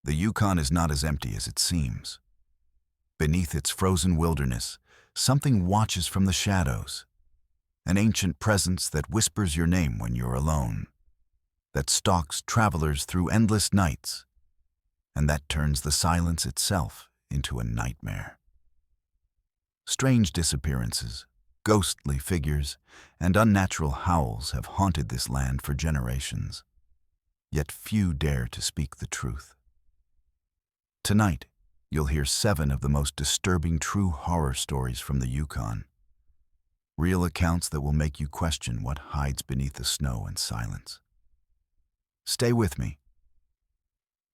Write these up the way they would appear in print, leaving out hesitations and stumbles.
The Yukon is not as empty as it seems. Beneath its frozen wilderness, something watches from the shadows. An ancient presence that whispers your name when you're alone, that stalks travelers through endless nights, and that turns the silence itself into a nightmare. Strange disappearances, ghostly figures, and unnatural howls have haunted this land for generations. Yet few dare to speak the truth. Tonight, you'll hear 7 of the most disturbing true horror stories from the Yukon. Real accounts that will make you question what hides beneath the snow and silence. Stay with me,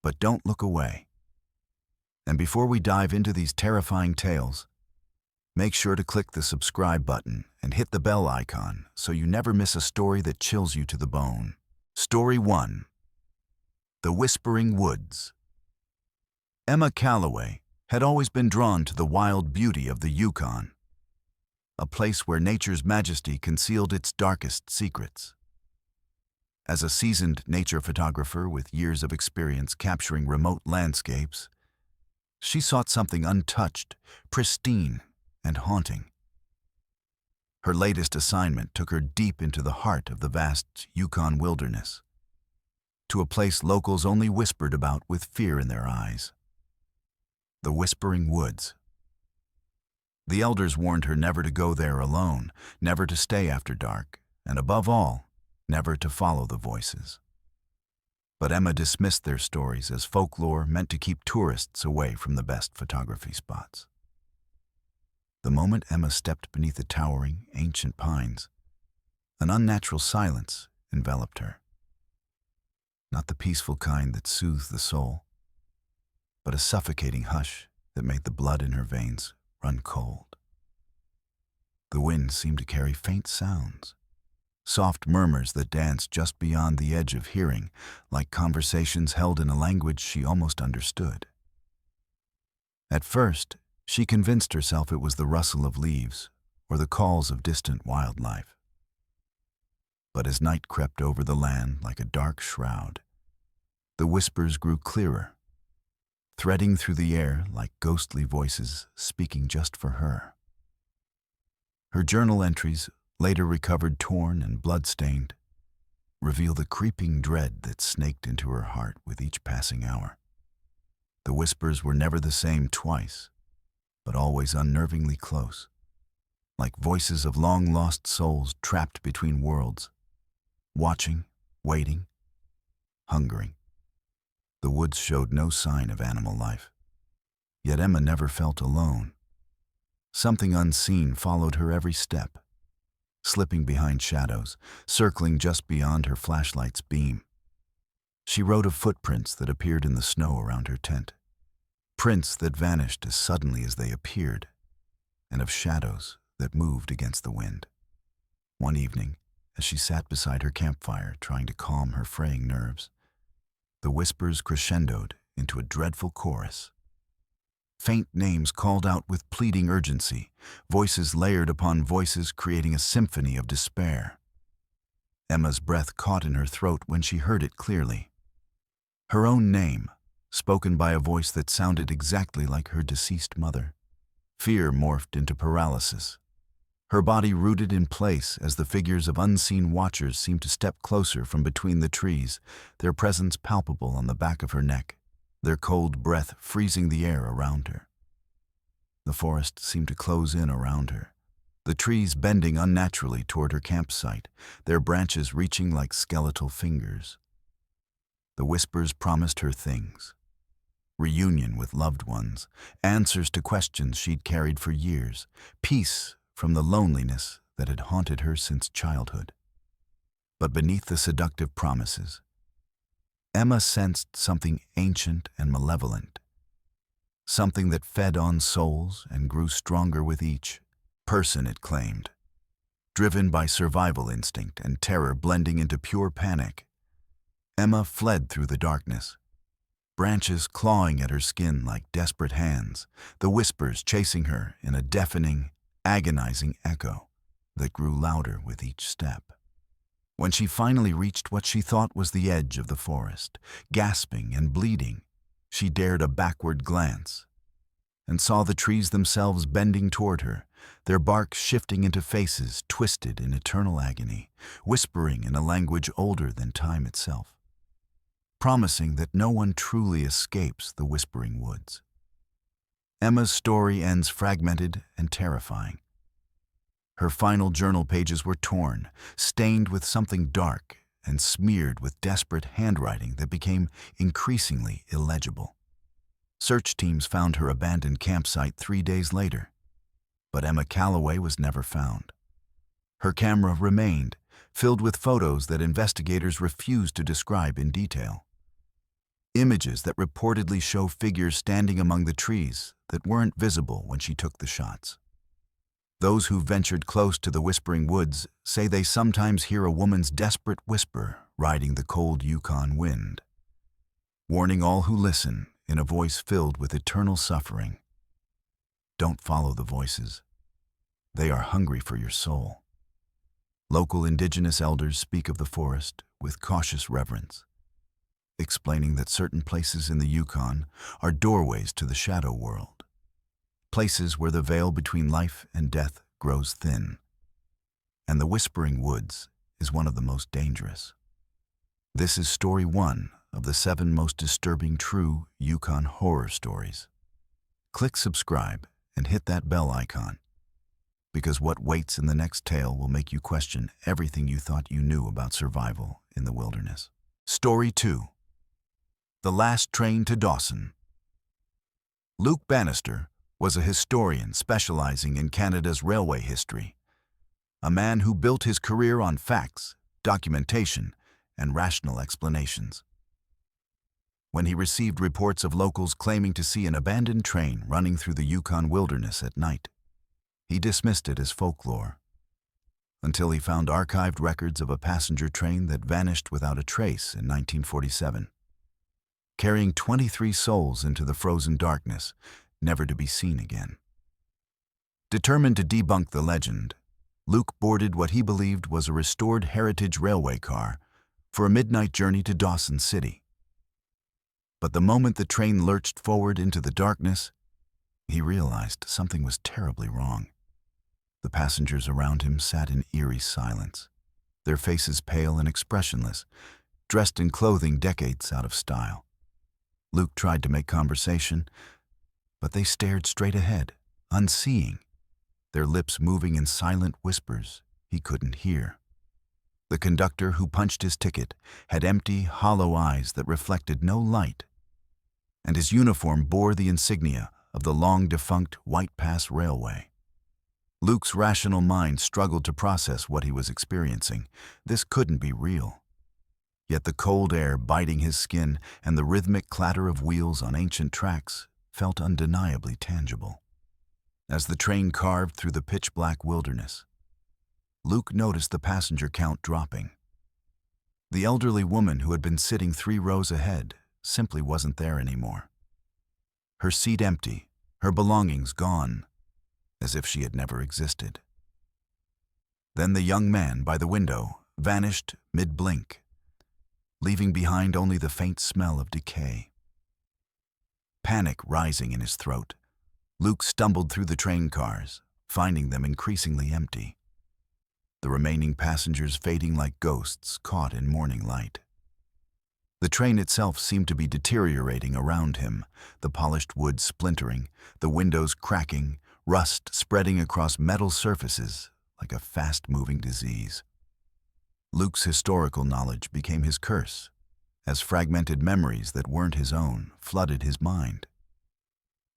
but don't look away. And before we dive into these terrifying tales, make sure to click the subscribe button and hit the bell icon so you never miss a story that chills you to the bone. Story 1. The Whispering Woods. Emma Calloway had always been drawn to the wild beauty of the Yukon, a place where nature's majesty concealed its darkest secrets. As a seasoned nature photographer with years of experience capturing remote landscapes, she sought something untouched, pristine, and haunting. Her latest assignment took her deep into the heart of the vast Yukon wilderness, to a place locals only whispered about with fear in their eyes. The Whispering Woods. The elders warned her never to go there alone, never to stay after dark, and above all, never to follow the voices. But Emma dismissed their stories as folklore meant to keep tourists away from the best photography spots. The moment Emma stepped beneath the towering, ancient pines, an unnatural silence enveloped her. Not the peaceful kind that soothes the soul, but a suffocating hush that made the blood in her veins run cold. The wind seemed to carry faint sounds, soft murmurs that danced just beyond the edge of hearing, like conversations held in a language she almost understood. At first, she convinced herself it was the rustle of leaves or the calls of distant wildlife. But as night crept over the land like a dark shroud, the whispers grew clearer, threading through the air like ghostly voices speaking just for her. Her journal entries, later recovered torn and blood-stained, reveal the creeping dread that snaked into her heart with each passing hour. The whispers were never the same twice, but always unnervingly close, like voices of long-lost souls trapped between worlds, watching, waiting, hungering. The woods showed no sign of animal life, yet Emma never felt alone. Something unseen followed her every step, slipping behind shadows, circling just beyond her flashlight's beam. She wrote of footprints that appeared in the snow around her tent, prints that vanished as suddenly as they appeared, and of shadows that moved against the wind. One evening, as she sat beside her campfire trying to calm her fraying nerves, the whispers crescendoed into a dreadful chorus. Faint names called out with pleading urgency, voices layered upon voices creating a symphony of despair. Emma's breath caught in her throat when she heard it clearly. Her own name, spoken by a voice that sounded exactly like her deceased mother. Fear morphed into paralysis. Her body rooted in place as the figures of unseen watchers seemed to step closer from between the trees, their presence palpable on the back of her neck, their cold breath freezing the air around her. The forest seemed to close in around her, the trees bending unnaturally toward her campsite, their branches reaching like skeletal fingers. The whispers promised her things: reunion with loved ones, answers to questions she'd carried for years, peace from the loneliness that had haunted her since childhood. But beneath the seductive promises, Emma sensed something ancient and malevolent, something that fed on souls and grew stronger with each person it claimed. Driven by survival instinct and terror blending into pure panic, Emma fled through the darkness, branches clawing at her skin like desperate hands, the whispers chasing her in a deafening, agonizing echo that grew louder with each step. When she finally reached what she thought was the edge of the forest, gasping and bleeding, She dared a backward glance and saw the trees themselves bending toward her, their bark shifting into faces twisted in eternal agony, whispering in a language older than time itself, promising that no one truly escapes the whispering woods. Emma's story ends fragmented and terrifying. Her final journal pages were torn, stained with something dark, and smeared with desperate handwriting that became increasingly illegible. Search teams found her abandoned campsite 3 days later, but Emma Calloway was never found. Her camera remained, filled with photos that investigators refused to describe in detail. Images that reportedly show figures standing among the trees that weren't visible when she took the shots. Those who ventured close to the whispering woods say they sometimes hear a woman's desperate whisper riding the cold Yukon wind, warning all who listen in a voice filled with eternal suffering. Don't follow the voices. They are hungry for your soul. Local indigenous elders speak of the forest with cautious reverence, explaining that certain places in the Yukon are doorways to the shadow world, places where the veil between life and death grows thin. And the Whispering Woods is one of the most dangerous. This is story 1 of the 7 most disturbing true Yukon horror stories. Click subscribe and hit that bell icon, because what waits in the next tale will make you question everything you thought you knew about survival in the wilderness. Story 2. The Last Train to Dawson. Luke Bannister was a historian specializing in Canada's railway history, a man who built his career on facts, documentation, and rational explanations. When he received reports of locals claiming to see an abandoned train running through the Yukon wilderness at night, he dismissed it as folklore, until he found archived records of a passenger train that vanished without a trace in 1947, carrying 23 souls into the frozen darkness, never to be seen again. Determined to debunk the legend, Luke boarded what he believed was a restored heritage railway car for a midnight journey to Dawson City. But the moment the train lurched forward into the darkness, he realized something was terribly wrong. The passengers around him sat in eerie silence, their faces pale and expressionless, dressed in clothing decades out of style. Luke tried to make conversation, but they stared straight ahead, unseeing, their lips moving in silent whispers he couldn't hear. The conductor who punched his ticket had empty, hollow eyes that reflected no light, and his uniform bore the insignia of the long-defunct White Pass Railway. Luke's rational mind struggled to process what he was experiencing. This couldn't be real. Yet the cold air biting his skin and the rhythmic clatter of wheels on ancient tracks felt undeniably tangible. As the train carved through the pitch-black wilderness, Luke noticed the passenger count dropping. The elderly woman who had been sitting 3 rows ahead simply wasn't there anymore. Her seat empty, her belongings gone, as if she had never existed. Then the young man by the window vanished mid-blink, leaving behind only the faint smell of decay. Panic rising in his throat, Luke stumbled through the train cars, finding them increasingly empty, the remaining passengers fading like ghosts caught in morning light. The train itself seemed to be deteriorating around him, the polished wood splintering, the windows cracking, rust spreading across metal surfaces like a fast-moving disease. Luke's historical knowledge became his curse, as fragmented memories that weren't his own flooded his mind.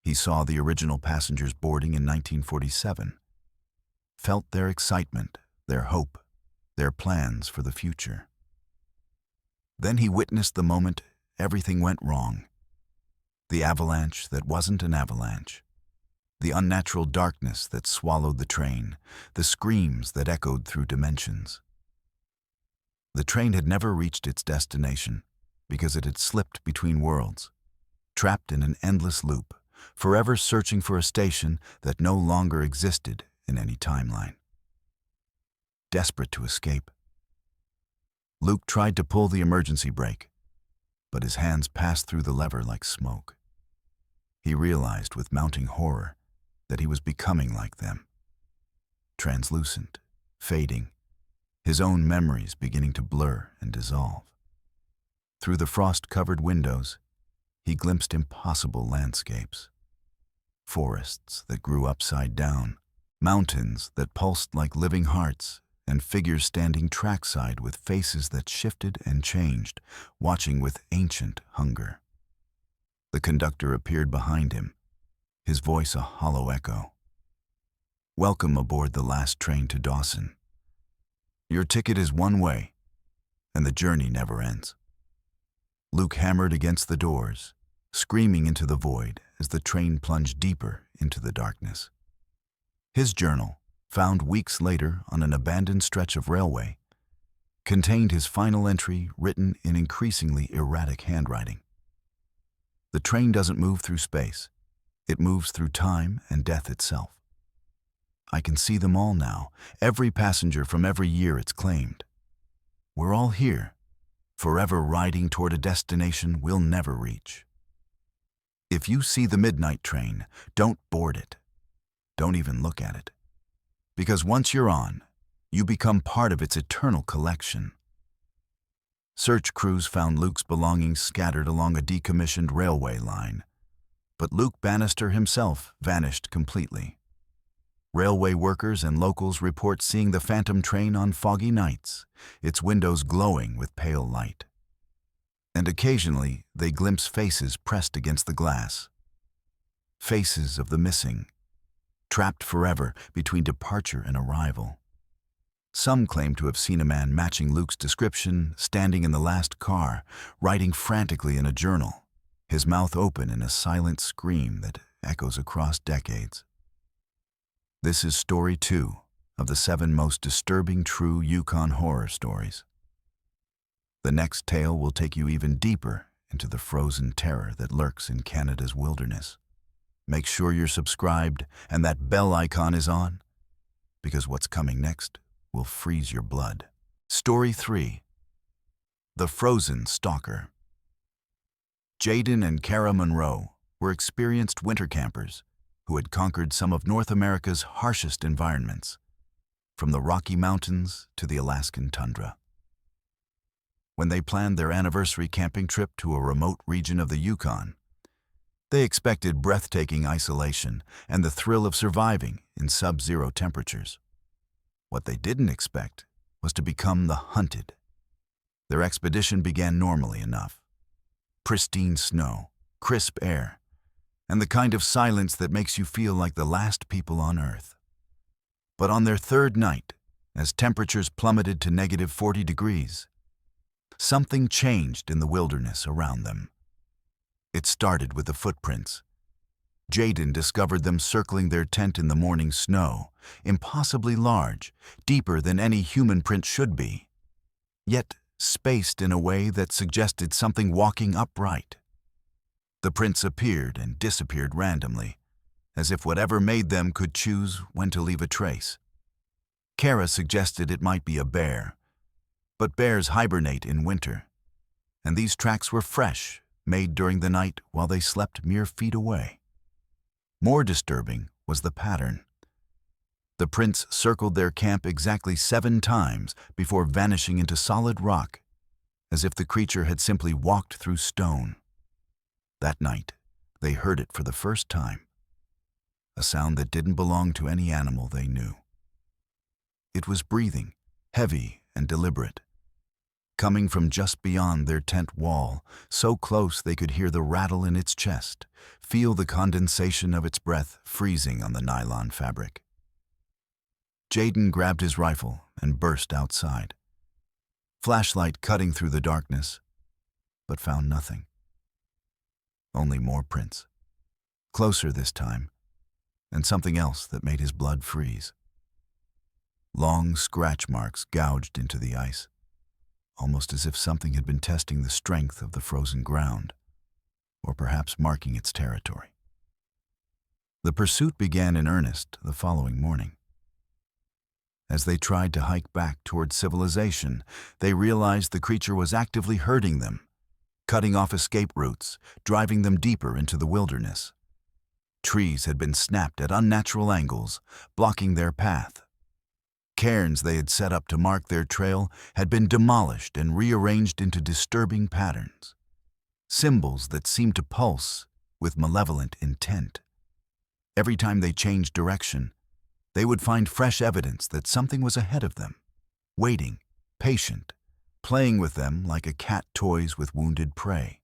He saw the original passengers boarding in 1947, felt their excitement, their hope, their plans for the future. Then he witnessed the moment everything went wrong. The avalanche that wasn't an avalanche. The unnatural darkness that swallowed the train. The screams that echoed through dimensions. The train had never reached its destination because it had slipped between worlds, trapped in an endless loop, forever searching for a station that no longer existed in any timeline. Desperate to escape, Luke tried to pull the emergency brake, but his hands passed through the lever like smoke. He realized with mounting horror that he was becoming like them. Translucent, fading, his own memories beginning to blur and dissolve. Through the frost-covered windows, he glimpsed impossible landscapes. Forests that grew upside down, mountains that pulsed like living hearts, and figures standing trackside with faces that shifted and changed, watching with ancient hunger. The conductor appeared behind him, his voice a hollow echo. "Welcome aboard the last train to Dawson. Your ticket is one way, and the journey never ends." Luke hammered against the doors, screaming into the void as the train plunged deeper into the darkness. His journal, found weeks later on an abandoned stretch of railway, contained his final entry written in increasingly erratic handwriting. The train doesn't move through space. It moves through time and death itself. I can see them all now, every passenger from every year it's claimed. We're all here, forever riding toward a destination we'll never reach. If you see the midnight train, don't board it. Don't even look at it. Because once you're on, you become part of its eternal collection. Search crews found Luke's belongings scattered along a decommissioned railway line, but Luke Bannister himself vanished completely. Railway workers and locals report seeing the phantom train on foggy nights, its windows glowing with pale light. And occasionally they glimpse faces pressed against the glass. Faces of the missing, trapped forever between departure and arrival. Some claim to have seen a man matching Luke's description, standing in the last car, writing frantically in a journal, his mouth open in a silent scream that echoes across decades. This is story 2 of the 7 most disturbing true Yukon horror stories. The next tale will take you even deeper into the frozen terror that lurks in Canada's wilderness. Make sure you're subscribed and that bell icon is on, because what's coming next will freeze your blood. Story 3. The Frozen Stalker. Jaden and Kara Monroe were experienced winter campers who had conquered some of North America's harshest environments, from the Rocky Mountains to the Alaskan tundra. When they planned their anniversary camping trip to a remote region of the Yukon, they expected breathtaking isolation and the thrill of surviving in sub-zero temperatures. What they didn't expect was to become the hunted. Their expedition began normally enough. Pristine snow, crisp air, and the kind of silence that makes you feel like the last people on Earth. But on their 3rd night, as temperatures plummeted to -40 degrees, something changed in the wilderness around them. It started with the footprints. Jaden discovered them circling their tent in the morning snow, impossibly large, deeper than any human print should be, yet spaced in a way that suggested something walking upright. The prints appeared and disappeared randomly, as if whatever made them could choose when to leave a trace. Kara suggested it might be a bear, but bears hibernate in winter, and these tracks were fresh, made during the night while they slept mere feet away. More disturbing was the pattern. The prints circled their camp exactly 7 times before vanishing into solid rock, as if the creature had simply walked through stone. That night, they heard it for the first time, a sound that didn't belong to any animal they knew. It was breathing, heavy and deliberate, coming from just beyond their tent wall, so close they could hear the rattle in its chest, feel the condensation of its breath freezing on the nylon fabric. Jaden grabbed his rifle and burst outside, flashlight cutting through the darkness, but found nothing. Only more prints, closer this time, and something else that made his blood freeze. Long scratch marks gouged into the ice, almost as if something had been testing the strength of the frozen ground, or perhaps marking its territory. The pursuit began in earnest the following morning. As they tried to hike back toward civilization, they realized the creature was actively hurting them, cutting off escape routes, driving them deeper into the wilderness. Trees had been snapped at unnatural angles, blocking their path. Cairns they had set up to mark their trail had been demolished and rearranged into disturbing patterns, symbols that seemed to pulse with malevolent intent. Every time they changed direction, they would find fresh evidence that something was ahead of them, waiting, patient, playing with them like a cat toys with wounded prey.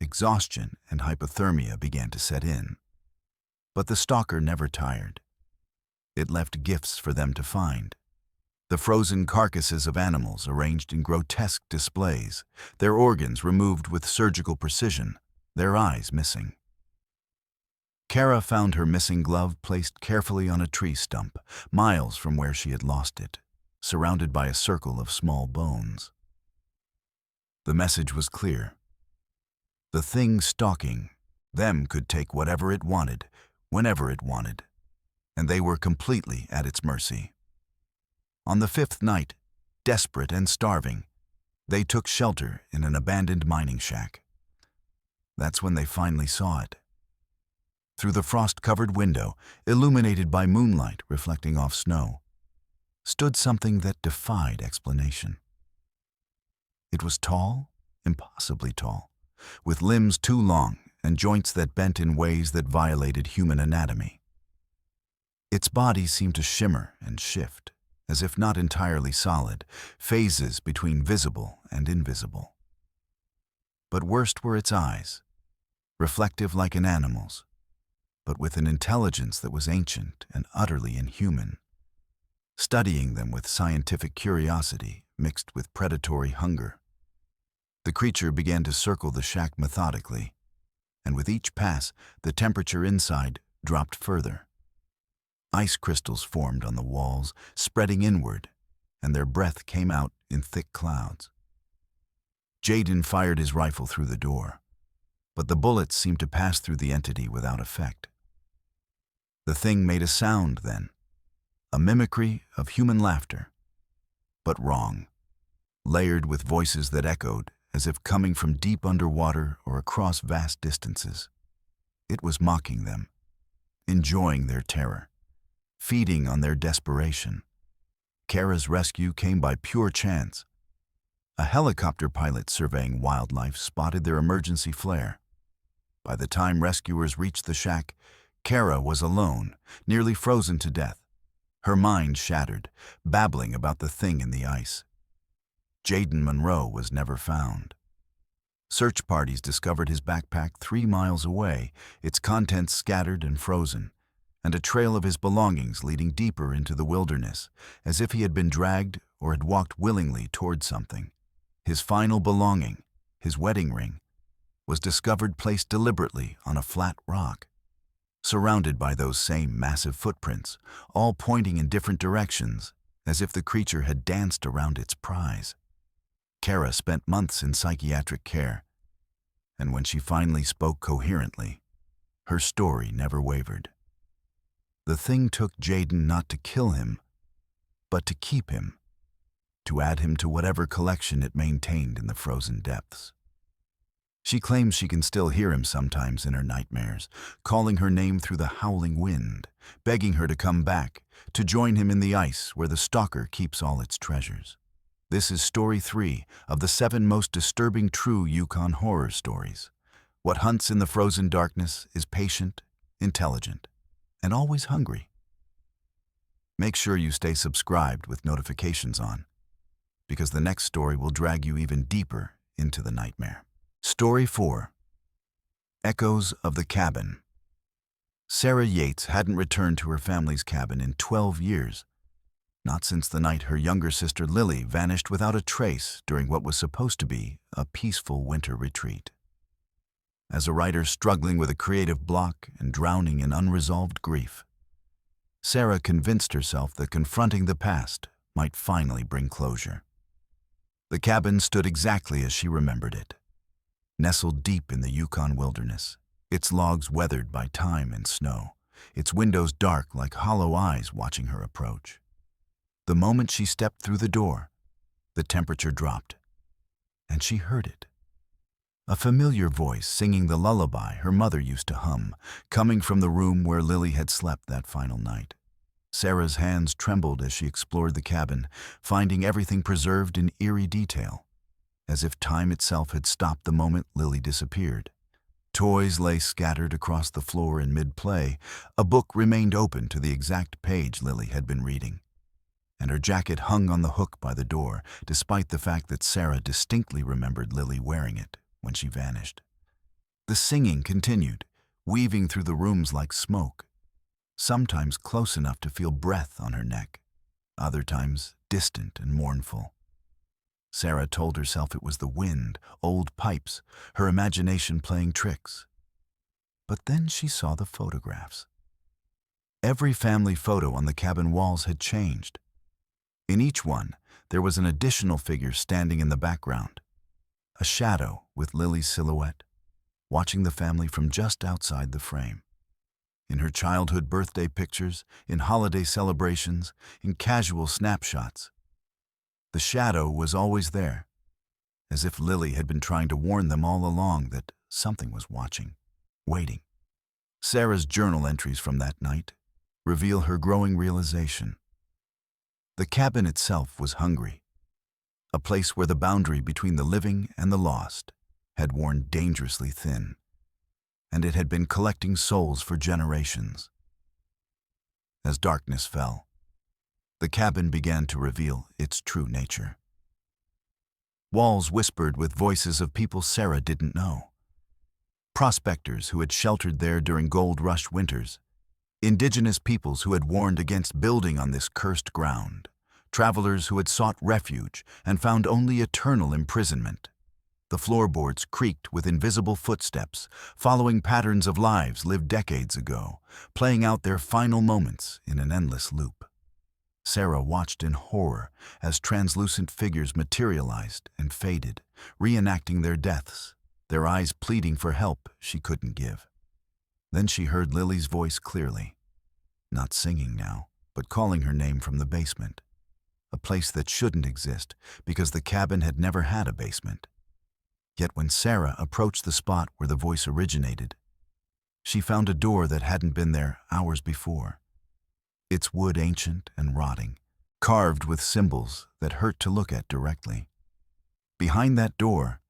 Exhaustion and hypothermia began to set in. But the stalker never tired. It left gifts for them to find. The frozen carcasses of animals arranged in grotesque displays, their organs removed with surgical precision, their eyes missing. Kara found her missing glove placed carefully on a tree stump, miles from where she had lost it, surrounded by a circle of small bones. The message was clear. The thing stalking them could take whatever it wanted, whenever it wanted, and they were completely at its mercy. On the fifth night, desperate and starving, they took shelter in an abandoned mining shack. That's when they finally saw it. Through the frost-covered window, illuminated by moonlight reflecting off snow, stood something that defied explanation. It was tall, impossibly tall, with limbs too long and joints that bent in ways that violated human anatomy. Its body seemed to shimmer and shift, as if not entirely solid, phases between visible and invisible. But worst were its eyes, reflective like an animal's, but with an intelligence that was ancient and utterly inhuman. Studying them with scientific curiosity mixed with predatory hunger, the creature began to circle the shack methodically, and with each pass, the temperature inside dropped further. Ice crystals formed on the walls, spreading inward, and their breath came out in thick clouds. Jaden fired his rifle through the door, but the bullets seemed to pass through the entity without effect. The thing made a sound then, a mimicry of human laughter, but wrong, layered with voices that echoed as if coming from deep underwater or across vast distances. It was mocking them, enjoying their terror, feeding on their desperation. Kara's rescue came by pure chance. A helicopter pilot surveying wildlife spotted their emergency flare. By the time rescuers reached the shack, Kara was alone, nearly frozen to death, her mind shattered, babbling about the thing in the ice. Jaden Monroe was never found. Search parties discovered his backpack 3 miles away, its contents scattered and frozen, and a trail of his belongings leading deeper into the wilderness, as if he had been dragged or had walked willingly toward something. His final belonging, his wedding ring, was discovered placed deliberately on a flat rock, surrounded by those same massive footprints, all pointing in different directions, as if the creature had danced around its prize. Kara spent months in psychiatric care, and when she finally spoke coherently, her story never wavered. The thing took Jaden not to kill him, but to keep him, to add him to whatever collection it maintained in the frozen depths. She claims she can still hear him sometimes in her nightmares, calling her name through the howling wind, begging her to come back, to join him in the ice where the stalker keeps all its treasures. This is story 3 of the 7 most disturbing true Yukon horror stories. What hunts in the frozen darkness is patient, intelligent, and always hungry. Make sure you stay subscribed with notifications on, because the next story will drag you even deeper into the nightmare. Story 4. Echoes of the Cabin. Sarah Yates hadn't returned to her family's cabin in 12 years, not since the night her younger sister Lily vanished without a trace during what was supposed to be a peaceful winter retreat. As a writer struggling with a creative block and drowning in unresolved grief, Sarah convinced herself that confronting the past might finally bring closure. The cabin stood exactly as she remembered it, nestled deep in the Yukon wilderness, its logs weathered by time and snow, its windows dark like hollow eyes watching her approach. The moment she stepped through the door, the temperature dropped, and she heard it. A familiar voice singing the lullaby her mother used to hum, coming from the room where Lily had slept that final night. Sarah's hands trembled as she explored the cabin, finding everything preserved in eerie detail, as if time itself had stopped the moment Lily disappeared. Toys lay scattered across the floor in mid-play. A book remained open to the exact page Lily had been reading, and her jacket hung on the hook by the door, despite the fact that Sarah distinctly remembered Lily wearing it when she vanished. The singing continued, weaving through the rooms like smoke, sometimes close enough to feel breath on her neck, other times distant and mournful. Sarah told herself it was the wind, old pipes, her imagination playing tricks. But then she saw the photographs. Every family photo on the cabin walls had changed. In each one, there was an additional figure standing in the background, a shadow with Lily's silhouette, watching the family from just outside the frame. In her childhood birthday pictures, in holiday celebrations, in casual snapshots, the shadow was always there, as if Lily had been trying to warn them all along that something was watching, waiting. Sarah's journal entries from that night reveal her growing realization. The cabin itself was hungry, a place where the boundary between the living and the lost had worn dangerously thin, and it had been collecting souls for generations. As darkness fell, the cabin began to reveal its true nature. Walls whispered with voices of people Sarah didn't know. Prospectors who had sheltered there during gold rush winters, indigenous peoples who had warned against building on this cursed ground, travelers who had sought refuge and found only eternal imprisonment. The floorboards creaked with invisible footsteps, following patterns of lives lived decades ago, playing out their final moments in an endless loop. Sarah watched in horror as translucent figures materialized and faded, reenacting their deaths, their eyes pleading for help she couldn't give. Then she heard Lily's voice clearly, not singing now, but calling her name from the basement, a place that shouldn't exist because the cabin had never had a basement. Yet when Sarah approached the spot where the voice originated, she found a door that hadn't been there hours before. Its wood ancient and rotting, carved with symbols that hurt to look at directly. Behind that door,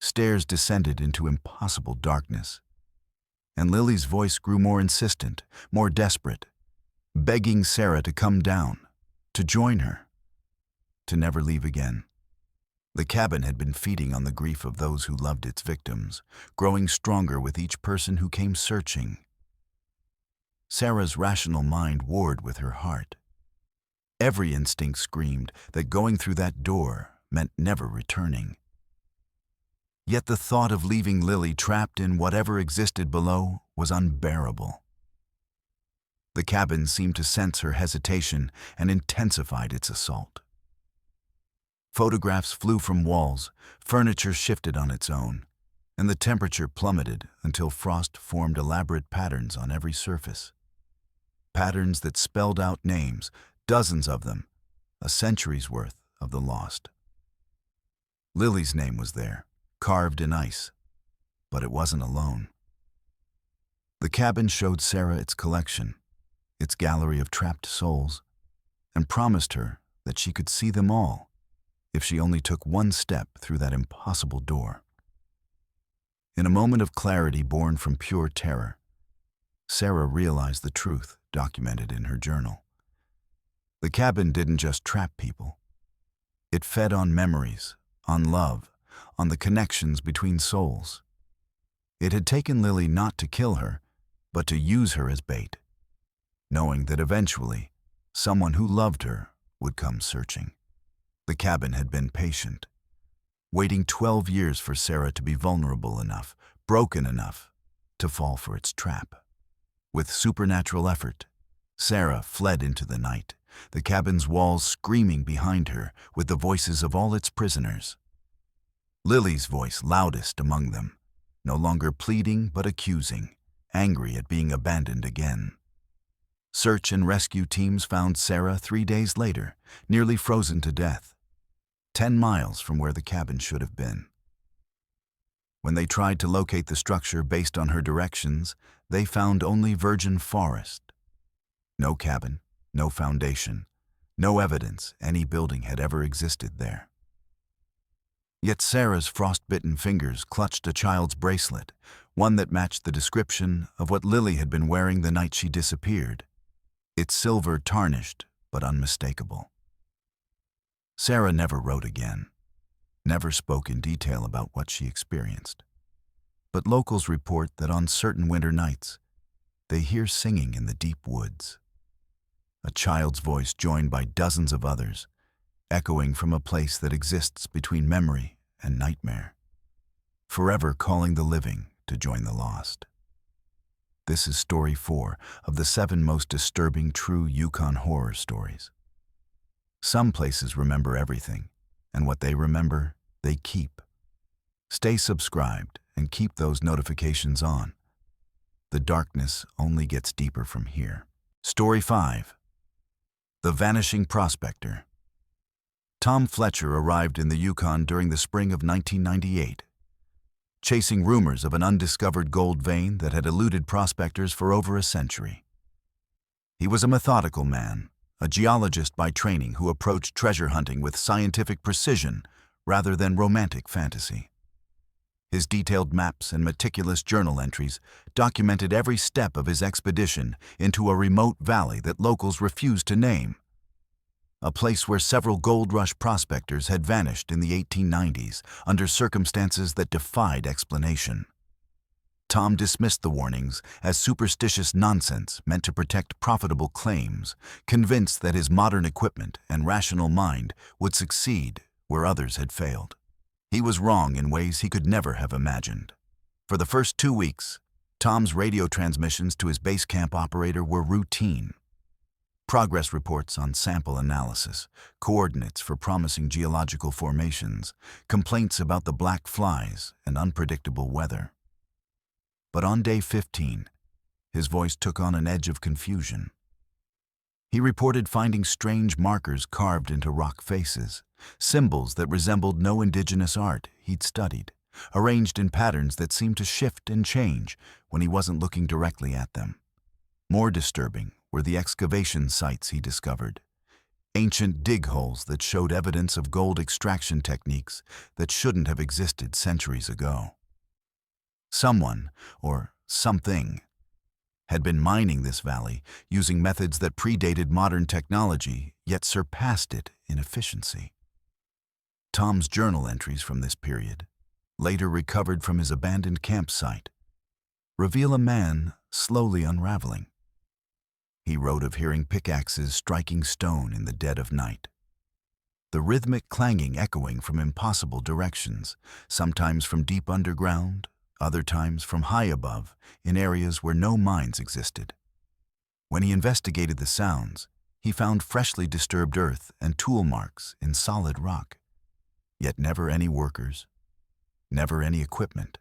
stairs descended into impossible darkness, and Lily's voice grew more insistent, more desperate, begging Sarah to come down, to join her, to never leave again. The cabin had been feeding on the grief of those who loved its victims, growing stronger with each person who came searching. Sarah's rational mind warred with her heart. Every instinct screamed that going through that door meant never returning. Yet the thought of leaving Lily trapped in whatever existed below was unbearable. The cabin seemed to sense her hesitation and intensified its assault. Photographs flew from walls, furniture shifted on its own, and the temperature plummeted until frost formed elaborate patterns on every surface. Patterns that spelled out names, dozens of them, a century's worth of the lost. Lily's name was there, carved in ice, but it wasn't alone. The cabin showed Sarah its collection, its gallery of trapped souls, and promised her that she could see them all if she only took one step through that impossible door. In a moment of clarity born from pure terror, Sarah realized the truth documented in her journal. The cabin didn't just trap people. It fed on memories, on love, on the connections between souls. It had taken Lily not to kill her, but to use her as bait, knowing that eventually someone who loved her would come searching. The cabin had been patient, waiting 12 years for Sarah to be vulnerable enough, broken enough, to fall for its trap. With supernatural effort, Sarah fled into the night, the cabin's walls screaming behind her with the voices of all its prisoners. Lily's voice loudest among them, no longer pleading but accusing, angry at being abandoned again. Search and rescue teams found Sarah 3 days later, nearly frozen to death, 10 miles from where the cabin should have been. When they tried to locate the structure based on her directions, they found only virgin forest. No cabin, no foundation, no evidence any building had ever existed there. Yet Sarah's frostbitten fingers clutched a child's bracelet, one that matched the description of what Lily had been wearing the night she disappeared. Its silver tarnished, but unmistakable. Sarah never wrote again, never spoke in detail about what she experienced. But locals report that on certain winter nights, they hear singing in the deep woods. A child's voice joined by dozens of others, echoing from a place that exists between memory and nightmare, forever calling the living to join the lost. This is story 4 of the 7 most disturbing true Yukon horror stories. Some places remember everything, and what they remember, they keep. Stay subscribed and keep those notifications on. The darkness only gets deeper from here. Story 5. The Vanishing Prospector. Tom Fletcher arrived in the Yukon during the spring of 1998, chasing rumors of an undiscovered gold vein that had eluded prospectors for over a century. He was a methodical man, a geologist by training who approached treasure hunting with scientific precision rather than romantic fantasy. His detailed maps and meticulous journal entries documented every step of his expedition into a remote valley that locals refused to name, a place where several gold rush prospectors had vanished in the 1890s under circumstances that defied explanation. Tom dismissed the warnings as superstitious nonsense meant to protect profitable claims, convinced that his modern equipment and rational mind would succeed where others had failed. He was wrong in ways he could never have imagined. For the first 2 weeks, Tom's radio transmissions to his base camp operator were routine. Progress reports on sample analysis, coordinates for promising geological formations, complaints about the black flies, and unpredictable weather. But on day 15, his voice took on an edge of confusion. He reported finding strange markers carved into rock faces, symbols that resembled no indigenous art he'd studied, arranged in patterns that seemed to shift and change when he wasn't looking directly at them. More disturbing were the excavation sites he discovered, ancient dig holes that showed evidence of gold extraction techniques that shouldn't have existed centuries ago. Someone, or something, had been mining this valley using methods that predated modern technology yet surpassed it in efficiency. Tom's journal entries from this period, later recovered from his abandoned campsite, reveal a man slowly unraveling. He wrote of hearing pickaxes striking stone in the dead of night, the rhythmic clanging echoing from impossible directions, sometimes from deep underground, other times from high above, in areas where no mines existed. When he investigated the sounds, he found freshly disturbed earth and tool marks in solid rock, yet never any workers, never any equipment.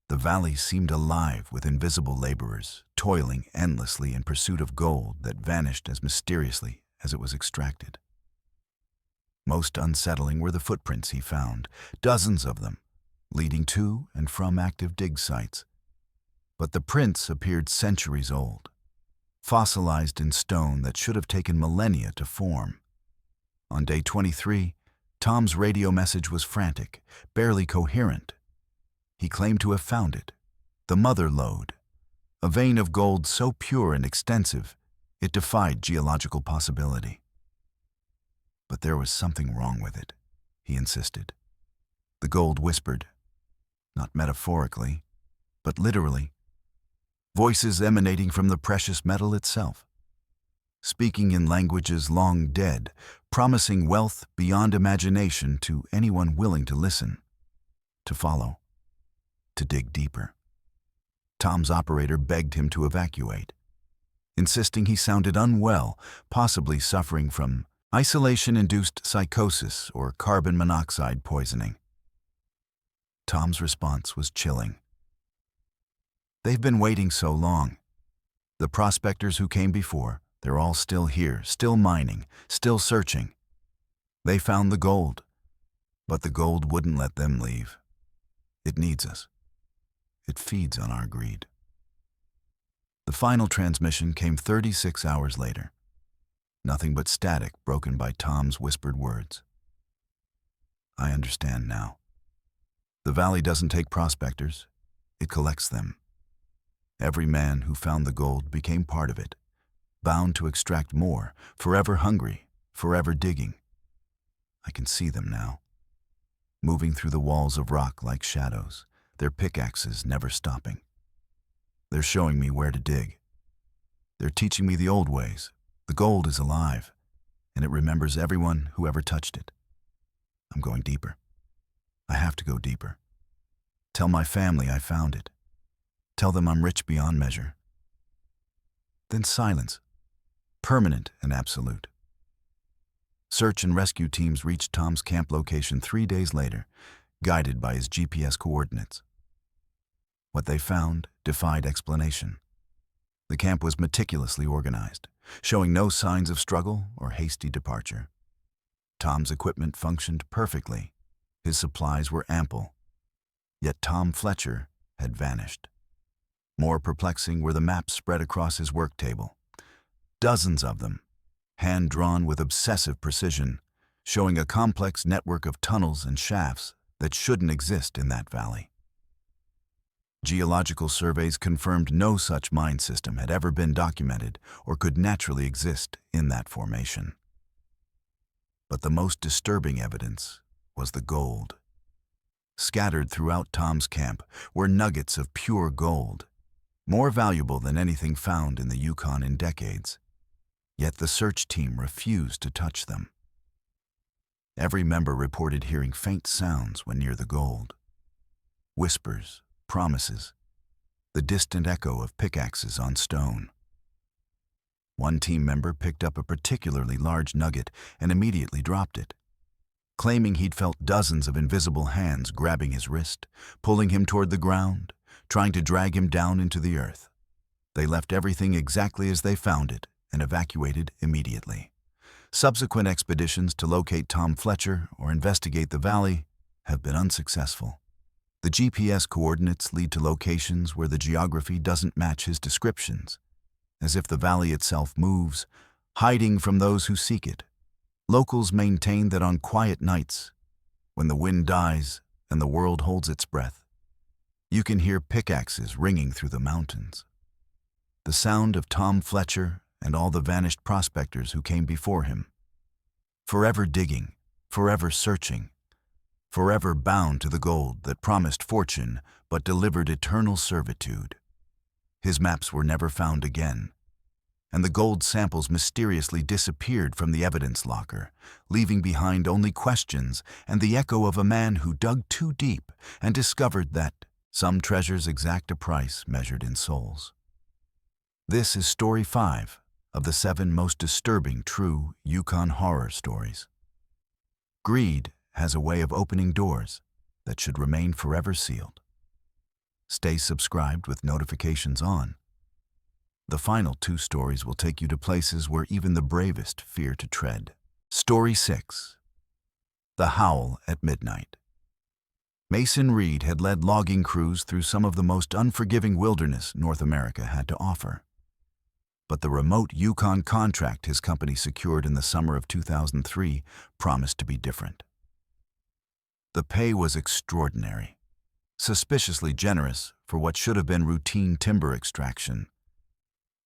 The valley seemed alive with invisible laborers, toiling endlessly in pursuit of gold that vanished as mysteriously as it was extracted. Most unsettling were the footprints he found, dozens of them, leading to and from active dig sites. But the prints appeared centuries old, fossilized in stone that should have taken millennia to form. On day 23, Tom's radio message was frantic, barely coherent. He claimed to have found it, the mother lode, a vein of gold so pure and extensive, it defied geological possibility. But there was something wrong with it, he insisted. The gold whispered, not metaphorically, but literally, voices emanating from the precious metal itself, speaking in languages long dead, promising wealth beyond imagination to anyone willing to listen, to follow, to dig deeper. Tom's operator begged him to evacuate, insisting he sounded unwell, possibly suffering from isolation-induced psychosis or carbon monoxide poisoning. Tom's response was chilling. They've been waiting so long. The prospectors who came before, they're all still here, still mining, still searching. They found the gold, but the gold wouldn't let them leave. It needs us. It feeds on our greed. The final transmission came 36 hours later. Nothing but static broken by Tom's whispered words. I understand now. The valley doesn't take prospectors, it collects them. Every man who found the gold became part of it, bound to extract more, forever hungry, forever digging. I can see them now, moving through the walls of rock like shadows, their pickaxes never stopping. They're showing me where to dig. They're teaching me the old ways. The gold is alive, and it remembers everyone who ever touched it. I'm going deeper. I have to go deeper. Tell my family I found it. Tell them I'm rich beyond measure. Then silence, permanent and absolute. Search and rescue teams reached Tom's camp location 3 days later, guided by his GPS coordinates. What they found defied explanation. The camp was meticulously organized, showing no signs of struggle or hasty departure. Tom's equipment functioned perfectly. His supplies were ample. Yet Tom Fletcher had vanished. More perplexing were the maps spread across his work table. Dozens of them, hand-drawn with obsessive precision, showing a complex network of tunnels and shafts that shouldn't exist in that valley. Geological surveys confirmed no such mine system had ever been documented or could naturally exist in that formation. But the most disturbing evidence was the gold. Scattered throughout Tom's camp were nuggets of pure gold, more valuable than anything found in the Yukon in decades. Yet the search team refused to touch them. Every member reported hearing faint sounds when near the gold. Whispers, promises, the distant echo of pickaxes on stone. One team member picked up a particularly large nugget and immediately dropped it, claiming he'd felt dozens of invisible hands grabbing his wrist, pulling him toward the ground, trying to drag him down into the earth. They left everything exactly as they found it and evacuated immediately. Subsequent expeditions to locate Tom Fletcher or investigate the valley have been unsuccessful. The GPS coordinates lead to locations where the geography doesn't match his descriptions, as if the valley itself moves, hiding from those who seek it. Locals maintain that on quiet nights, when the wind dies and the world holds its breath, you can hear pickaxes ringing through the mountains. The sound of Tom Fletcher and all the vanished prospectors who came before him. Forever digging, forever searching, forever bound to the gold that promised fortune but delivered eternal servitude. His maps were never found again, and the gold samples mysteriously disappeared from the evidence locker, leaving behind only questions and the echo of a man who dug too deep and discovered that some treasures exact a price measured in souls. This is Story 5 of the 7 most disturbing true Yukon horror stories. Greed has a way of opening doors that should remain forever sealed. Stay subscribed with notifications on. The final 2 stories will take you to places where even the bravest fear to tread. Story 6. The Howl at Midnight. Mason Reed had led logging crews through some of the most unforgiving wilderness North America had to offer. But the remote Yukon contract his company secured in the summer of 2003 promised to be different. The pay was extraordinary, suspiciously generous for what should have been routine timber extraction,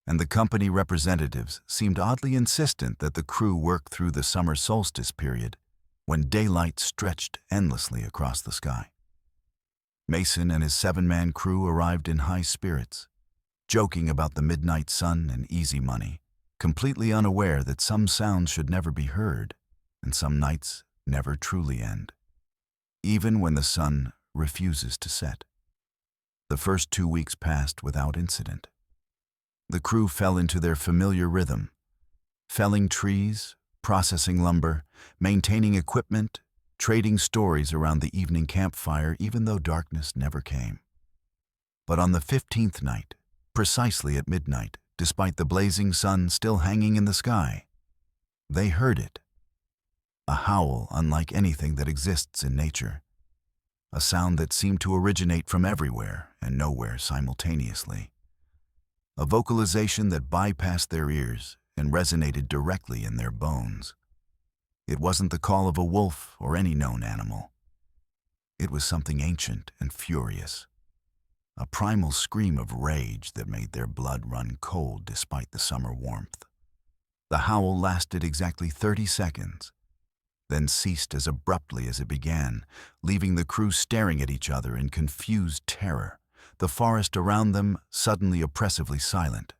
and the company representatives seemed oddly insistent that the crew work through the summer solstice period when daylight stretched endlessly across the sky. Mason and his 7-man crew arrived in high spirits, joking about the midnight sun and easy money, completely unaware that some sounds should never be heard and some nights never truly end, even when the sun refuses to set. The first 2 weeks passed without incident. The crew fell into their familiar rhythm, felling trees, processing lumber, maintaining equipment, trading stories around the evening campfire even though darkness never came. But on the 15th night, precisely at midnight, despite the blazing sun still hanging in the sky, they heard it. A howl unlike anything that exists in nature. a sound that seemed to originate from everywhere and nowhere simultaneously. A vocalization that bypassed their ears and resonated directly in their bones. It wasn't the call of a wolf or any known animal. It was something ancient and furious, a primal scream of rage that made their blood run cold despite the summer warmth. The howl lasted exactly 30 seconds, then ceased as abruptly as it began, leaving the crew staring at each other in confused terror, the forest around them suddenly oppressively silent.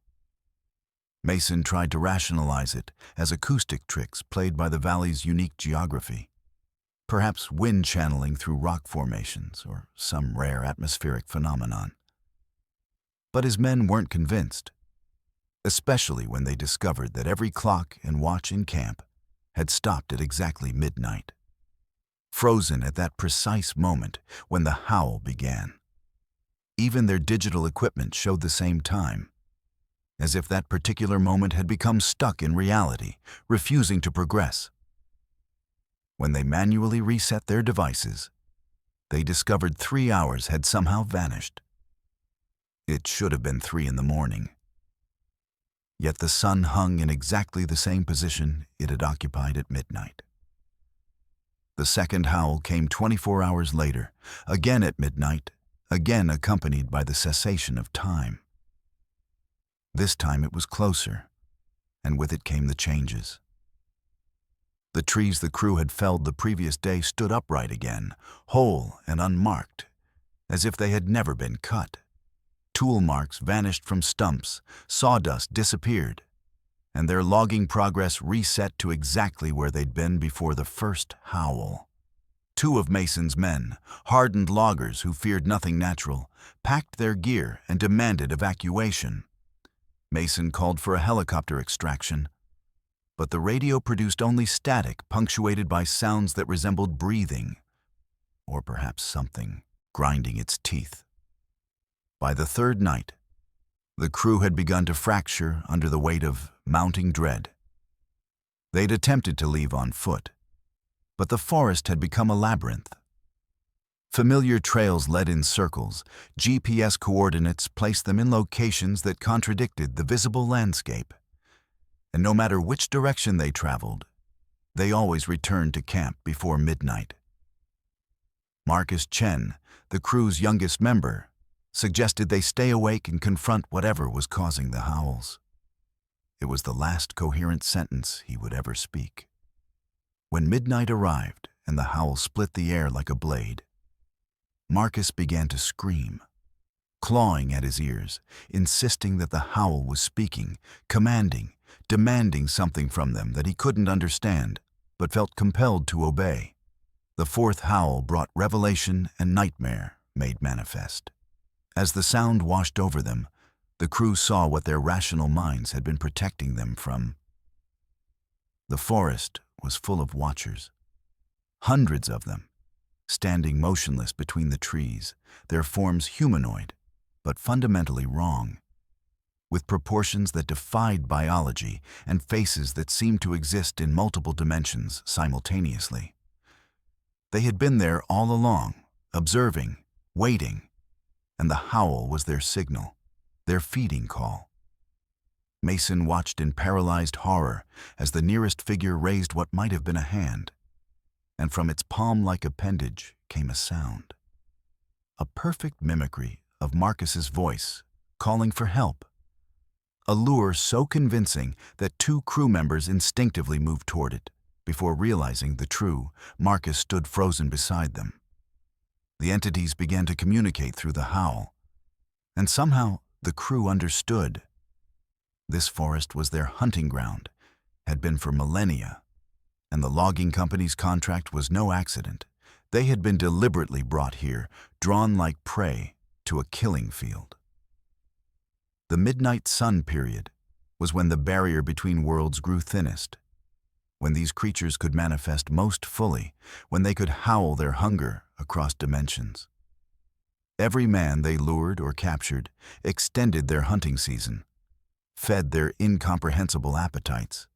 Mason tried to rationalize it as acoustic tricks played by the valley's unique geography, perhaps wind channeling through rock formations or some rare atmospheric phenomenon. But his men weren't convinced, especially when they discovered that every clock and watch in camp had stopped at exactly midnight, frozen at that precise moment when the howl began. Even their digital equipment showed the same time, as if that particular moment had become stuck in reality, refusing to progress. When they manually reset their devices, they discovered 3 hours had somehow vanished. It should have been 3 in the morning. Yet the sun hung in exactly the same position it had occupied at midnight. The second howl came 24 hours later, again at midnight, again accompanied by the cessation of time. This time it was closer, and with it came the changes. The trees the crew had felled the previous day stood upright again, whole and unmarked, as if they had never been cut. Tool marks vanished from stumps, sawdust disappeared, and their logging progress reset to exactly where they'd been before the first howl. 2 of Mason's men, hardened loggers who feared nothing natural, packed their gear and demanded evacuation. Mason called for a helicopter extraction, but the radio produced only static punctuated by sounds that resembled breathing, or perhaps something grinding its teeth. By the third night, the crew had begun to fracture under the weight of mounting dread. They'd attempted to leave on foot, but the forest had become a labyrinth. Familiar trails led in circles, GPS coordinates placed them in locations that contradicted the visible landscape. And no matter which direction they traveled, they always returned to camp before midnight. Marcus Chen, the crew's youngest member, suggested they stay awake and confront whatever was causing the howls. It was the last coherent sentence he would ever speak. When midnight arrived and the howl split the air like a blade, Marcus began to scream, clawing at his ears, insisting that the howl was speaking, commanding, demanding something from them that he couldn't understand, but felt compelled to obey. The fourth howl brought revelation and nightmare made manifest. As the sound washed over them, the crew saw what their rational minds had been protecting them from. The forest was full of watchers, hundreds of them, standing motionless between the trees, their forms humanoid, but fundamentally wrong, with proportions that defied biology and faces that seemed to exist in multiple dimensions simultaneously. They had been there all along, observing, waiting, and the howl was their signal, their feeding call. Mason watched in paralyzed horror as the nearest figure raised what might have been a hand, and from its palm-like appendage came a sound. A perfect mimicry of Marcus's voice, calling for help. A lure so convincing that 2 crew members instinctively moved toward it, before realizing the true, Marcus stood frozen beside them. The entities began to communicate through the howl, and somehow the crew understood. This forest was their hunting ground, had been for millennia, and the logging company's contract was no accident. They had been deliberately brought here, drawn like prey to a killing field. The midnight sun period was when the barrier between worlds grew thinnest, when these creatures could manifest most fully, when they could howl their hunger across dimensions. Every man they lured or captured extended their hunting season, fed their incomprehensible appetites,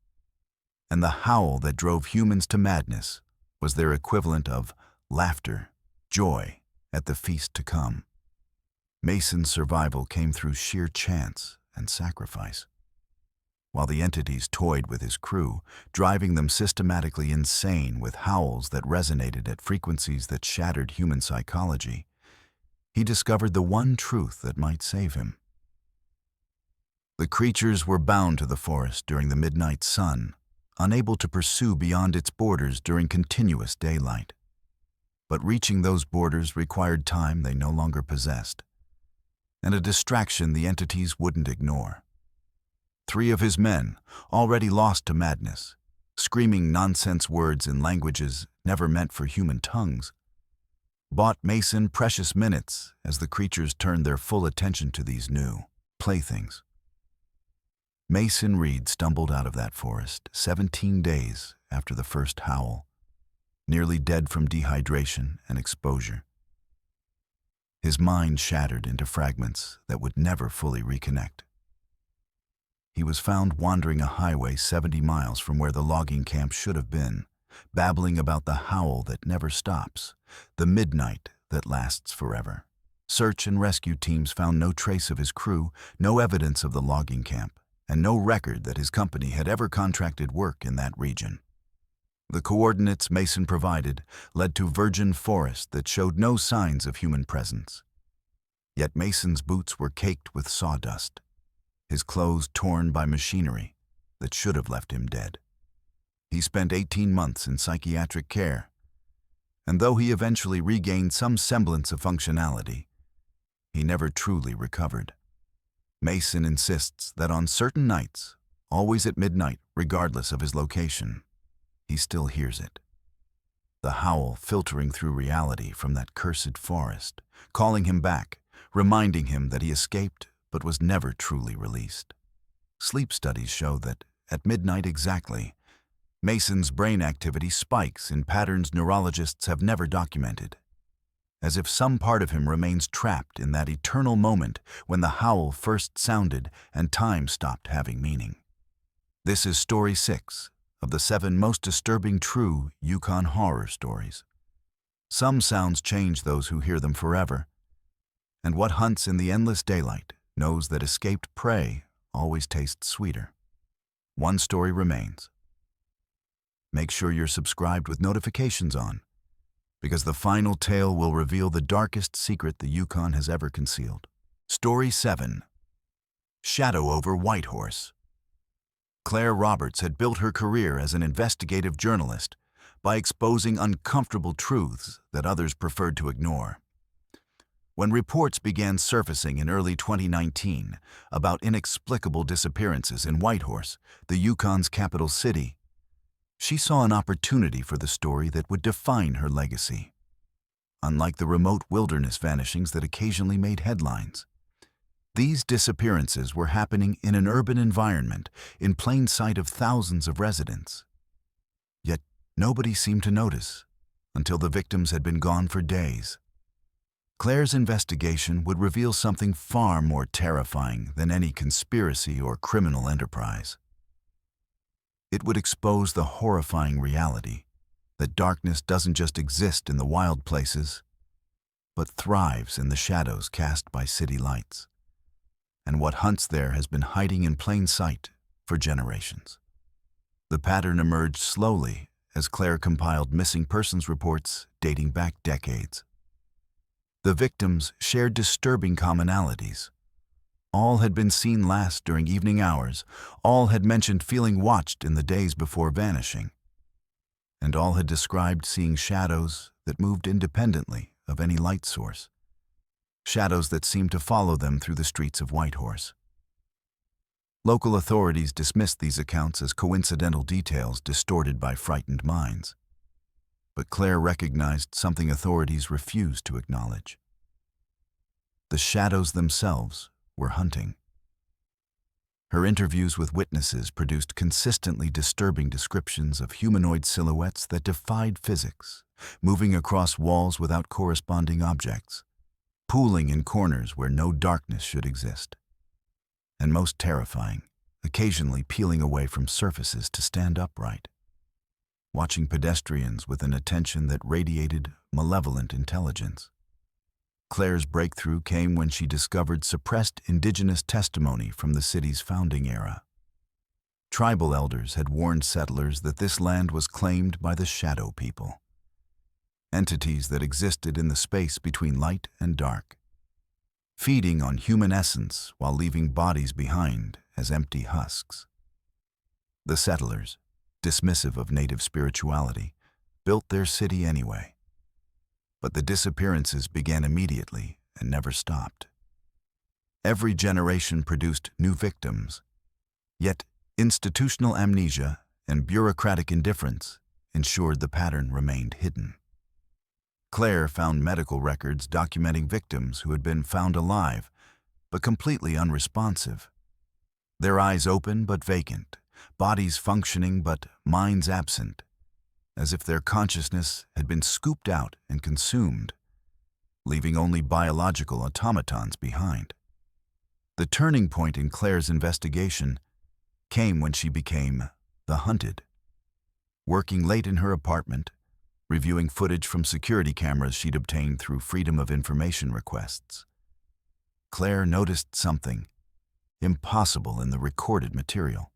and the howl that drove humans to madness was their equivalent of laughter, joy, at the feast to come. Mason's survival came through sheer chance and sacrifice. While the entities toyed with his crew, driving them systematically insane with howls that resonated at frequencies that shattered human psychology, he discovered the one truth that might save him. The creatures were bound to the forest during the midnight sun, unable to pursue beyond its borders during continuous daylight. But reaching those borders required time they no longer possessed, and a distraction the entities wouldn't ignore. 3 of his men, already lost to madness, screaming nonsense words in languages never meant for human tongues, bought Mason precious minutes as the creatures turned their full attention to these new playthings. Mason Reed stumbled out of that forest 17 days after the first howl, nearly dead from dehydration and exposure. His mind shattered into fragments that would never fully reconnect. He was found wandering a highway 70 miles from where the logging camp should have been, babbling about the howl that never stops, the midnight that lasts forever. Search and rescue teams found no trace of his crew, no evidence of the logging camp, and no record that his company had ever contracted work in that region. The coordinates Mason provided led to virgin forest that showed no signs of human presence. Yet Mason's boots were caked with sawdust, his clothes torn by machinery that should have left him dead. He spent 18 months in psychiatric care, and though he eventually regained some semblance of functionality, he never truly recovered. Mason insists that on certain nights, always at midnight regardless of his location, he still hears it. The howl filtering through reality from that cursed forest, calling him back, reminding him that he escaped but was never truly released. Sleep studies show that, at midnight exactly, Mason's brain activity spikes in patterns neurologists have never documented, as if some part of him remains trapped in that eternal moment when the howl first sounded and time stopped having meaning. This is Story 6 of the 7 most disturbing true Yukon horror stories. Some sounds change those who hear them forever, and what hunts in the endless daylight knows that escaped prey always tastes sweeter. One story remains. Make sure you're subscribed with notifications on, because the final tale will reveal the darkest secret the Yukon has ever concealed. Story 7. Shadow over Whitehorse. Claire Roberts had built her career as an investigative journalist by exposing uncomfortable truths that others preferred to ignore. When reports began surfacing in early 2019 about inexplicable disappearances in Whitehorse, the Yukon's capital city, she saw an opportunity for the story that would define her legacy. Unlike the remote wilderness vanishings that occasionally made headlines, these disappearances were happening in an urban environment, in plain sight of thousands of residents. Yet nobody seemed to notice until the victims had been gone for days. Claire's investigation would reveal something far more terrifying than any conspiracy or criminal enterprise. It would expose the horrifying reality that darkness doesn't just exist in the wild places, but thrives in the shadows cast by city lights. And what hunts there has been hiding in plain sight for generations. The pattern emerged slowly as Claire compiled missing persons reports dating back decades. The victims shared disturbing commonalities. All had been seen last during evening hours, all had mentioned feeling watched in the days before vanishing, and all had described seeing shadows that moved independently of any light source, shadows that seemed to follow them through the streets of Whitehorse. Local authorities dismissed these accounts as coincidental details distorted by frightened minds. But Claire recognized something authorities refused to acknowledge. The shadows themselves were hunting. Her interviews with witnesses produced consistently disturbing descriptions of humanoid silhouettes that defied physics, moving across walls without corresponding objects, pooling in corners where no darkness should exist, and most terrifying, occasionally peeling away from surfaces to stand upright, watching pedestrians with an attention that radiated malevolent intelligence. Claire's breakthrough came when she discovered suppressed indigenous testimony from the city's founding era. Tribal elders had warned settlers that this land was claimed by the shadow people, entities that existed in the space between light and dark, feeding on human essence while leaving bodies behind as empty husks. The settlers, dismissive of native spirituality, built their city anyway. But the disappearances began immediately and never stopped. Every generation produced new victims, yet institutional amnesia and bureaucratic indifference ensured the pattern remained hidden. Claire found medical records documenting victims who had been found alive, but completely unresponsive. Their eyes open but vacant, bodies functioning but minds absent, as if their consciousness had been scooped out and consumed, leaving only biological automatons behind. The turning point in Claire's investigation came when she became the hunted. Working late in her apartment, reviewing footage from security cameras she'd obtained through Freedom of Information requests, Claire noticed something impossible in the recorded material.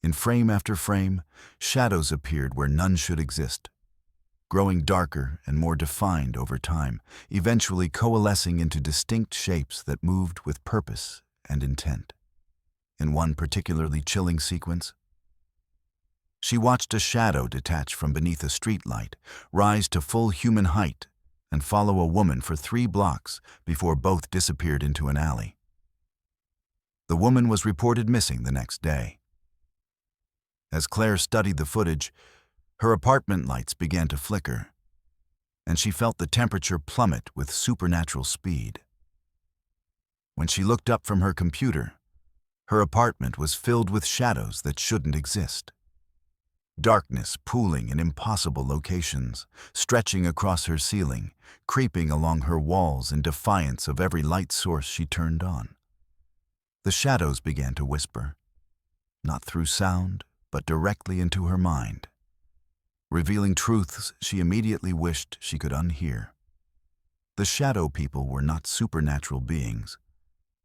In frame after frame, shadows appeared where none should exist, growing darker and more defined over time, eventually coalescing into distinct shapes that moved with purpose and intent. In one particularly chilling sequence, she watched a shadow detach from beneath a streetlight, rise to full human height, and follow a woman for 3 blocks before both disappeared into an alley. The woman was reported missing the next day. As Claire studied the footage, her apartment lights began to flicker, and she felt the temperature plummet with supernatural speed. When she looked up from her computer, her apartment was filled with shadows that shouldn't exist. Darkness pooling in impossible locations, stretching across her ceiling, creeping along her walls in defiance of every light source she turned on. The shadows began to whisper, not through sound, but directly into her mind, revealing truths she immediately wished she could unhear. The shadow people were not supernatural beings,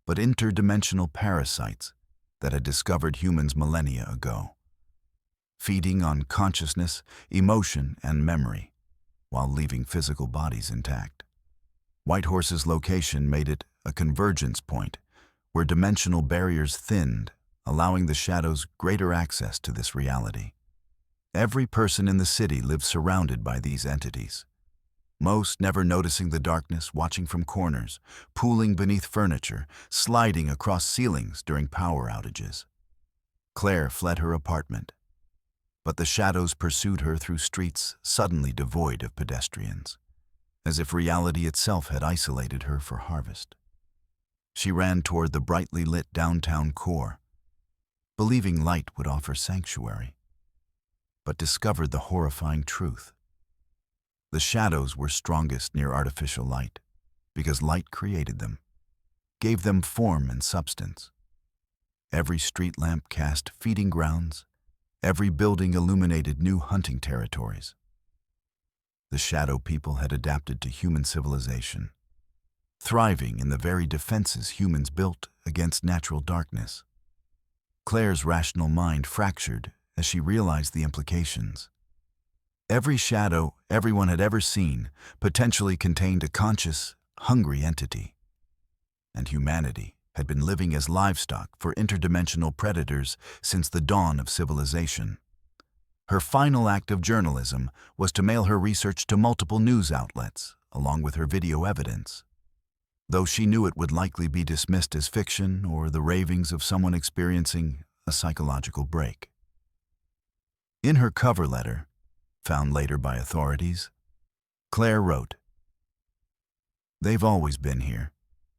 but interdimensional parasites that had discovered humans millennia ago, feeding on consciousness, emotion, and memory, while leaving physical bodies intact. Whitehorse's location made it a convergence point where dimensional barriers thinned, allowing the shadows greater access to this reality. Every person in the city lived surrounded by these entities, most never noticing the darkness, watching from corners, pooling beneath furniture, sliding across ceilings during power outages. Claire fled her apartment, but the shadows pursued her through streets suddenly devoid of pedestrians, as if reality itself had isolated her for harvest. She ran toward the brightly lit downtown core, believing light would offer sanctuary, but discovered the horrifying truth. The shadows were strongest near artificial light, because light created them, gave them form and substance. Every street lamp cast feeding grounds, every building illuminated new hunting territories. The shadow people had adapted to human civilization, thriving in the very defenses humans built against natural darkness. Claire's rational mind fractured as she realized the implications. Every shadow everyone had ever seen potentially contained a conscious, hungry entity, and humanity had been living as livestock for interdimensional predators since the dawn of civilization. Her final act of journalism was to mail her research to multiple news outlets, along with her video evidence, though she knew it would likely be dismissed as fiction or the ravings of someone experiencing a psychological break. In her cover letter, found later by authorities, Claire wrote, "They've always been here,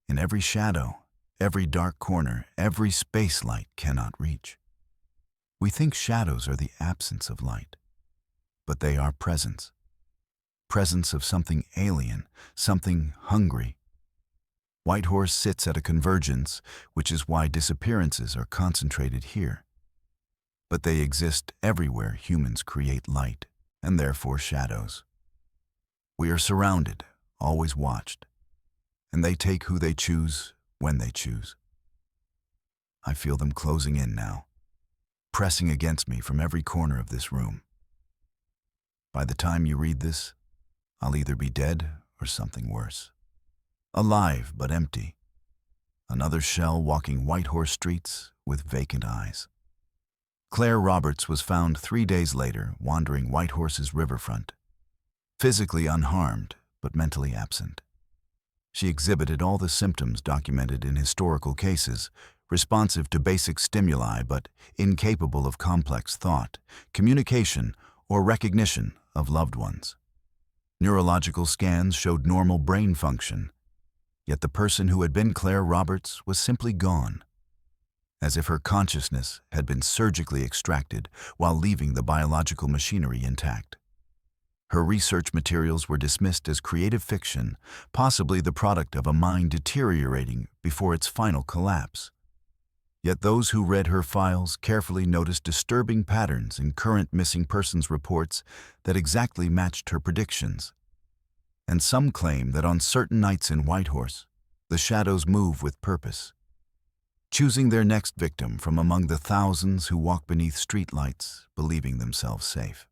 in every shadow, every dark corner, every space light cannot reach. We think shadows are the absence of light, but they are presence of something alien, something hungry. Whitehorse sits at a convergence, which is why disappearances are concentrated here. But they exist everywhere humans create light, and therefore shadows. We are surrounded, always watched. and they take who they choose when they choose. I feel them closing in now, pressing against me from every corner of this room. By the time you read this, I'll either be dead or something worse. Alive but empty. Another shell walking Whitehorse streets with vacant eyes. Claire Roberts was found 3 days later wandering Whitehorse's riverfront, physically unharmed but mentally absent. She exhibited all the symptoms documented in historical cases, responsive to basic stimuli but incapable of complex thought, communication, or recognition of loved ones. Neurological scans showed normal brain function, yet the person who had been Claire Roberts was simply gone, as if her consciousness had been surgically extracted while leaving the biological machinery intact. Her research materials were dismissed as creative fiction, possibly the product of a mind deteriorating before its final collapse. Yet those who read her files carefully noticed disturbing patterns in current missing persons reports that exactly matched her predictions. And some claim that on certain nights in Whitehorse, the shadows move with purpose, choosing their next victim from among the thousands who walk beneath streetlights, believing themselves safe.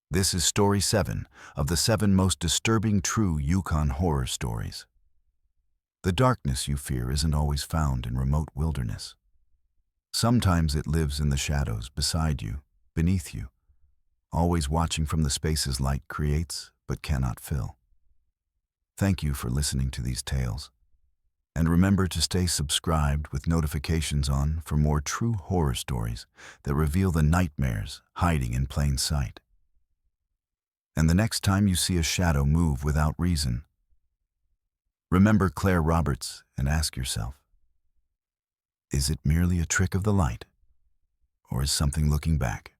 This is Story 7 of the 7 most disturbing true Yukon horror stories. The darkness you fear isn't always found in remote wilderness. Sometimes it lives in the shadows beside you, beneath you, always watching from the spaces light creates but cannot fill. Thank you for listening to these tales. And remember to stay subscribed with notifications on for more true horror stories that reveal the nightmares hiding in plain sight. And the next time you see a shadow move without reason, remember Claire Roberts and ask yourself, is it merely a trick of the light, or is something looking back?